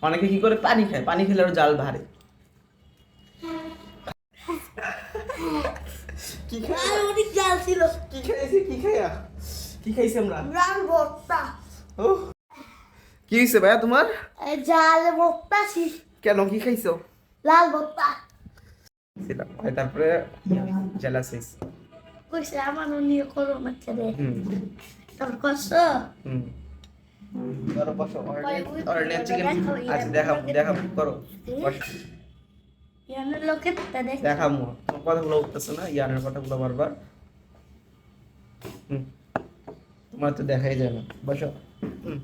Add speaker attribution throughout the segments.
Speaker 1: অনেকে কি করে পানি খায়, পানি খেলে আরো জাল ভারে। কি খাই
Speaker 2: অনেক জাল ছিল।
Speaker 1: কি খাইছি কি খাইয়া কি খাইছি আমরা?
Speaker 2: লাল ভর্তা।
Speaker 1: ও কি হইছে ভাইয়া তোমার?
Speaker 2: জাল ভর্তা
Speaker 1: কেন কি খাইছো?
Speaker 2: লাল ভর্তা।
Speaker 1: ছিলাম তারপরে জেলাসিস।
Speaker 2: কইছে আমার নিয়ে করো না ছেড়ে।
Speaker 1: হুম
Speaker 2: তোর কষ্ট।
Speaker 1: হুম করো বসো। অরনিয়া চিকেন আচ্ছা দেখাম করো বসো।
Speaker 2: ইয়ানের লোকে তা দেখ।
Speaker 1: দেখামু তোমার কথাগুলো উঠতেছে না, ইয়ানের কথাগুলো বারবার। হুম তোমার তো দেখাই যায় না, বসো। হুম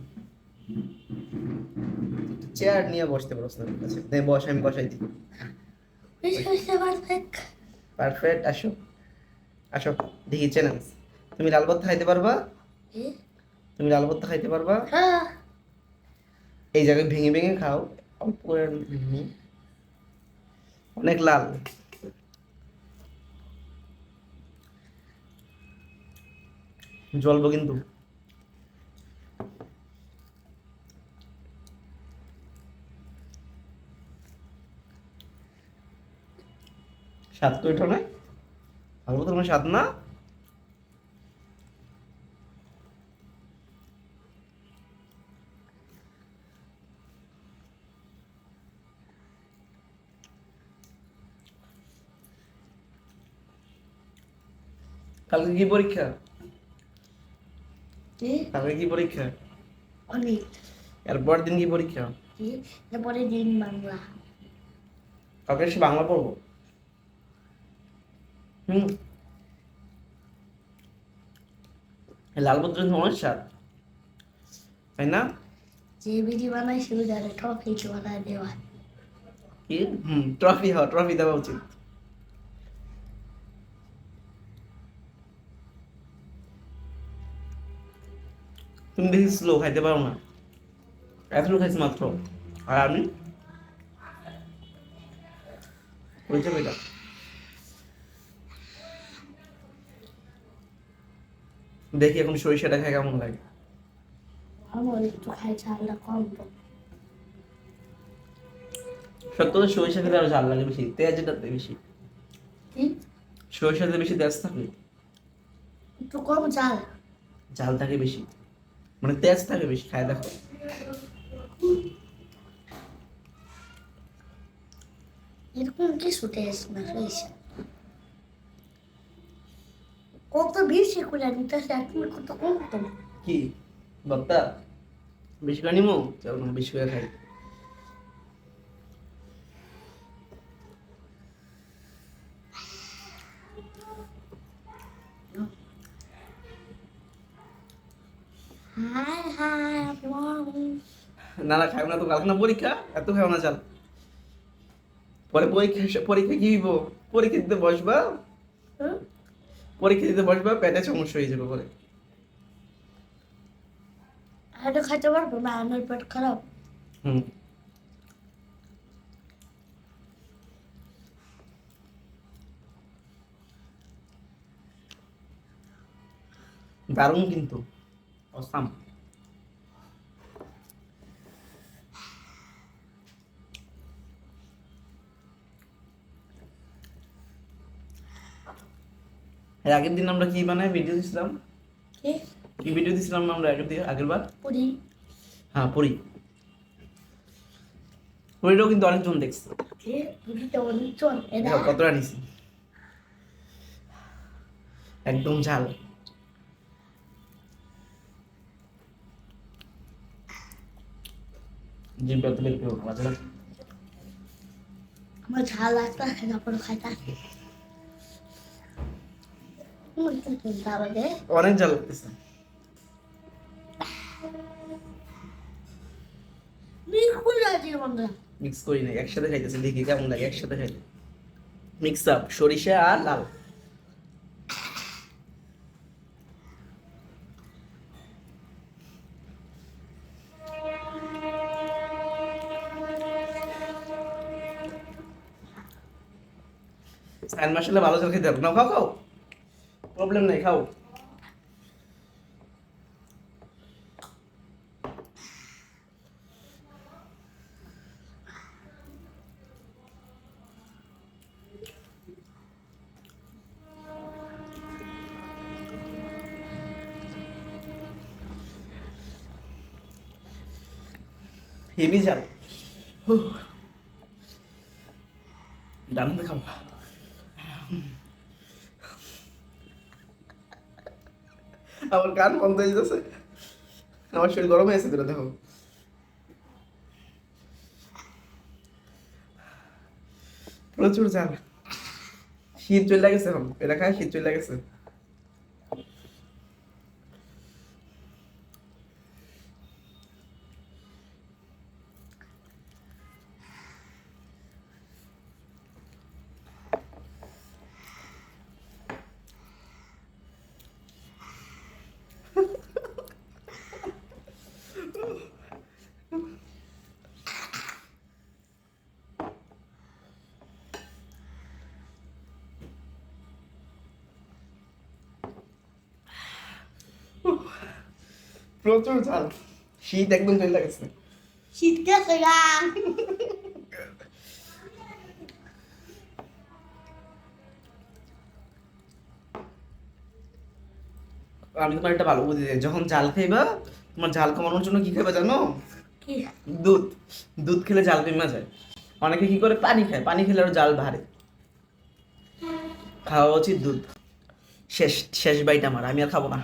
Speaker 1: চেয়ার নিয়ে বসতে পারো না কাছে, দে বস, আমি বসাই দিই।
Speaker 2: কইছে পারফেক্ট।
Speaker 1: পারফেক্ট, আসো আসো দেখি চ্যালেঞ্জ। তুমি লাল ভর্তা খাইতে পারবা? তুমি লাল ভর্তা খাইতে পারবা?
Speaker 2: হ্যাঁ।
Speaker 1: এই জায়গায় ভেঙে ভেঙে খাও, অল্প করে। অনেক লাল। জ্বলবো কিন্তু। স্বাদ তো এটা নয়, ভালো তোমার স্বাদ না। কালকে কি পরীক্ষা? কালকে কি পরীক্ষা?
Speaker 2: অনেক।
Speaker 1: এরপর দিন কি পরীক্ষা?
Speaker 2: এরপরে দিন বাংলা।
Speaker 1: কালকে এসে বাংলা পড়বো। হুম লাল ভর্তা কিন্তু অনেক স্বাদ, তাই না?
Speaker 2: যে বিধি বানাই সে বিধানে ট্রফি বানায় দেওয়া।
Speaker 1: কি ট্রফি, হ্যাঁ ট্রফি দেওয়া উচিত। তুমি বেশি স্লো খাইতে পারো না, এতটুকু খাইছি মাত্র। আর আমি হয়েছে বেটা। দেখি এখন সরিষাটা খাই কেমন লাগে।
Speaker 2: আমার একটু খাই ঝালটা কম তো।
Speaker 1: সত্য কথা, সরিষা খেলে আরো ঝাল লাগে বেশি, তেজটাতে বেশি।
Speaker 2: কি?
Speaker 1: সরিষাতে বেশি তেজ থাকে,
Speaker 2: একটু কম ঝাল।
Speaker 1: ঝাল থাকে বেশি, মানে তেজ থাকে বেশি, খায় দেখো।
Speaker 2: এরকম কিছু টেস্ট না হয়েছে। কত বেশি করে নিতেছে এখন কত কম তো।
Speaker 1: কি বক্তা বেশি করে নিমো? চল না বেশি করে খাই।
Speaker 2: হাই হাই আপনি।
Speaker 1: না না খাইব না তো, কালকে না পরীক্ষা, এত খাইব না চাল। পরে পরীক্ষা কি হইব? পরীক্ষা দিতে বসবা, পরীক্ষা দিতে বসবা পেটে সমস্যা হয়ে যাবে পরে।
Speaker 2: এটা খাইতে পারবো না, আমার পেট খারাপ।
Speaker 1: হুম দারুণ কিন্তু, অসাম। এর আগের দিন আমরা কি বানায় ভিডিও দিছিলাম?
Speaker 2: কি?
Speaker 1: কি ভিডিও দিছিলাম না আমরা আগের বার?
Speaker 2: পুরি।
Speaker 1: হ্যাঁ পুরি। পুরিটাও কিন্তু অনেকজন দেখছে।
Speaker 2: কি? পুরিটা অনেক চল এটা।
Speaker 1: দেখো কতটা নিছি, একদম ঝাল। জিভটা তো বের করবো মাঝে মাঝে।
Speaker 2: আমার ঝাল লাগতা খাইতে পরে খাইতা। দাবাগে
Speaker 1: অনেক ঝাল লাগতেছে।
Speaker 2: বিলকুল রাজি বন্ধু।
Speaker 1: মিক্স করি নাই, একসাথে খাইতেছি, দেখি কেমন লাগে একসাথে খাইলে। মিক্স আপ সরিষা আর লাল। সাইন মাসালে ভালো ঝাল খেতে হবে না, খাও খাও, প্রবলেম নাই, খাও। হেভি ঝাল। দারুণ খাবো। আমার কান বন্ধ হয়ে যাচ্ছে, আমার শরীর গরম হয়ে আছে দেখো। প্রচুর ঝাল, শীত চলে গেছে, এখন এটা খায় শীত চলে গেছে। প্রচুর ঝাল, শীত একদম চলে গেছে।
Speaker 2: শীত গেছে গা।
Speaker 1: আমি তোমার একটা ভালো বুদ্ধি দিই, যখন জাল খাইবা তোমার ঝাল কমানোর জন্য কি খাইবা জানো?
Speaker 2: কি?
Speaker 1: দুধ। দুধ খেলে জাল কমে যায়। অনেকে কি করে পানি খায়, পানি খেলে আরো জাল বাড়ে। খাওয়া উচিত দুধ। শেষ শেষ বাইট আমার, আমি আর খাবো না।